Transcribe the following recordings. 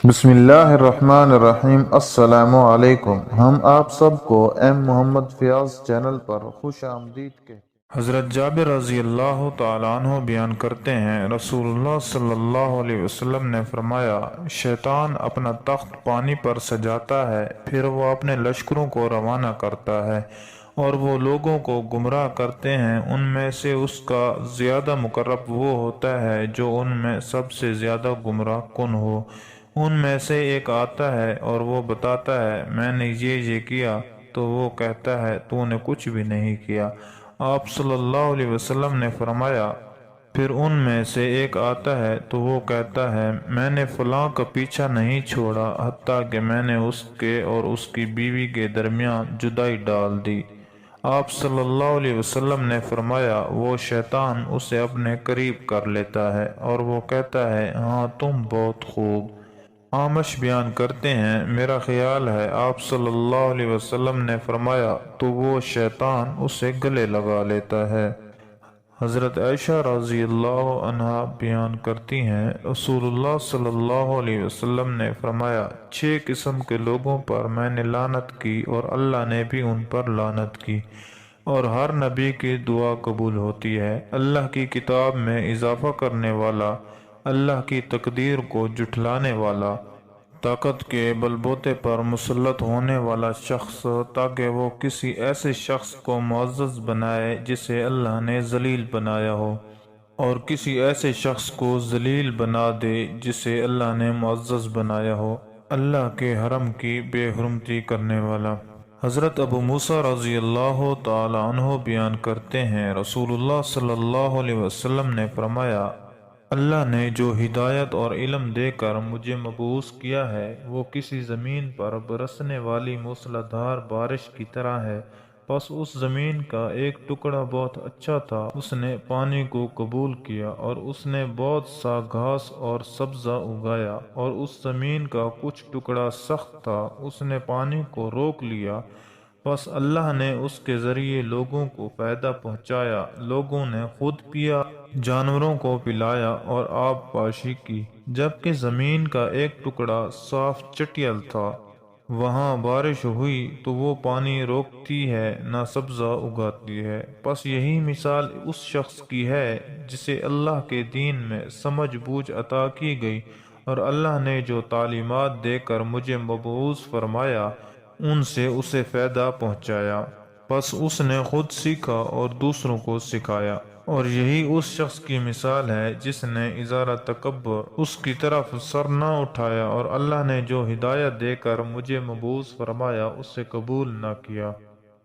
بسم اللہ الرحمن الرحیم۔ السلام علیکم۔ ہم آپ سب کو ایم محمد فیاض چینل پر خوش آمدید کہتے ہیں۔ حضرت جابر رضی اللہ تعالیٰ عنہ بیان کرتے ہیں، رسول اللہ صلی اللہ علیہ وسلم نے فرمایا، شیطان اپنا تخت پانی پر سجاتا ہے، پھر وہ اپنے لشکروں کو روانہ کرتا ہے اور وہ لوگوں کو گمراہ کرتے ہیں۔ ان میں سے اس کا زیادہ مقرب وہ ہوتا ہے جو ان میں سب سے زیادہ گمراہ کن ہو۔ ان میں سے ایک آتا ہے اور وہ بتاتا ہے میں نے یہ کیا، تو وہ کہتا ہے تو نے کچھ بھی نہیں کیا۔ آپ صلی اللہ علیہ وسلم نے فرمایا، پھر ان میں سے ایک آتا ہے تو وہ کہتا ہے میں نے فلاں کا پیچھا نہیں چھوڑا حتیٰ کہ میں نے اس کے اور اس کی بیوی کے درمیان جدائی ڈال دی۔ آپ صلی اللہ علیہ وسلم نے فرمایا، وہ شیطان اسے اپنے قریب کر لیتا ہے اور وہ کہتا ہے ہاں تم بہت خوب۔ آمش بیان کرتے ہیں، میرا خیال ہے آپ صلی اللہ علیہ وسلم نے فرمایا تو وہ شیطان اسے گلے لگا لیتا ہے۔ حضرت عائشہ رضی اللہ عنہا بیان کرتی ہیں، رسول اللہ صلی اللہ علیہ وسلم نے فرمایا، 6 قسم کے لوگوں پر میں نے لعنت کی اور اللہ نے بھی ان پر لعنت کی، اور ہر نبی کی دعا قبول ہوتی ہے۔ اللہ کی کتاب میں اضافہ کرنے والا، اللہ کی تقدیر کو جھٹلانے والا، طاقت کے بل بوتے پر مسلط ہونے والا شخص تاکہ وہ کسی ایسے شخص کو معزز بنائے جسے اللہ نے ذلیل بنایا ہو، اور کسی ایسے شخص کو ذلیل بنا دے جسے اللہ نے معزز بنایا ہو، اللہ کے حرم کی بے حرمتی کرنے والا۔ حضرت ابو موسیٰ رضی اللہ تعالی عنہ بیان کرتے ہیں، رسول اللہ صلی اللہ علیہ وسلم نے فرمایا، اللہ نے جو ہدایت اور علم دے کر مجھے مبعوث کیا ہے وہ کسی زمین پر برسنے والی موسلا دھار بارش کی طرح ہے۔ پس اس زمین کا ایک ٹکڑا بہت اچھا تھا، اس نے پانی کو قبول کیا اور اس نے بہت سا گھاس اور سبزہ اگایا، اور اس زمین کا کچھ ٹکڑا سخت تھا، اس نے پانی کو روک لیا، پس اللہ نے اس کے ذریعے لوگوں کو فائدہ پہنچایا، لوگوں نے خود پیا، جانوروں کو پلایا اور آب پاشی کی۔ جبکہ زمین کا ایک ٹکڑا صاف چٹیل تھا، وہاں بارش ہوئی تو وہ پانی روکتی ہے نہ سبزہ اگاتی ہے۔ پس یہی مثال اس شخص کی ہے جسے اللہ کے دین میں سمجھ بوجھ عطا کی گئی، اور اللہ نے جو تعلیمات دے کر مجھے مبعوث فرمایا ان سے اسے فائدہ پہنچایا، پس اس نے خود سیکھا اور دوسروں کو سکھایا۔ اور یہی اس شخص کی مثال ہے جس نے ازارہ تکبر اس کی طرف سر نہ اٹھایا، اور اللہ نے جو ہدایت دے کر مجھے مبعوث فرمایا اسے قبول نہ کیا۔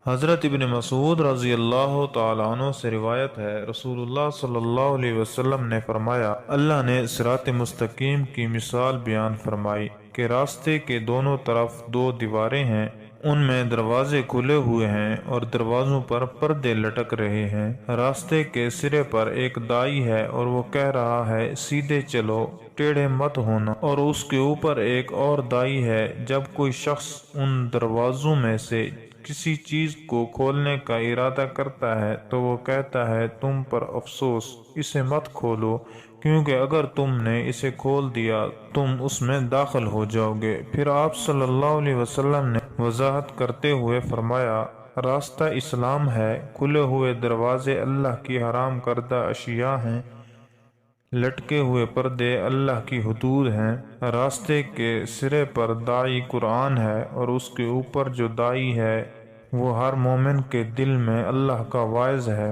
حضرت ابن مسعود رضی اللہ تعالیٰ عنہ سے روایت ہے، رسول اللہ صلی اللہ علیہ وسلم نے فرمایا، اللہ نے صراط مستقیم کی مثال بیان فرمائی کہ راستے کے دونوں طرف 2 دیواریں ہیں، ان میں دروازے کھلے ہوئے ہیں اور دروازوں پر پردے لٹک رہے ہیں۔ راستے کے سرے پر ایک دائی ہے اور وہ کہہ رہا ہے سیدھے چلو، ٹیڑھے مت ہونا، اور اس کے اوپر ایک اور دائی ہے۔ جب کوئی شخص ان دروازوں میں سے کسی چیز کو کھولنے کا ارادہ کرتا ہے تو وہ کہتا ہے تم پر افسوس، اسے مت کھولو، کیونکہ اگر تم نے اسے کھول دیا تم اس میں داخل ہو جاؤ گے۔ پھر آپ صلی اللہ علیہ وسلم نے وضاحت کرتے ہوئے فرمایا، راستہ اسلام ہے، کھلے ہوئے دروازے اللہ کی حرام کردہ اشیاء ہیں، لٹکے ہوئے پردے اللہ کی حدود ہیں، راستے کے سرے پر دائی قرآن ہے، اور اس کے اوپر جو دائی ہے وہ ہر مومن کے دل میں اللہ کا واعظ ہے۔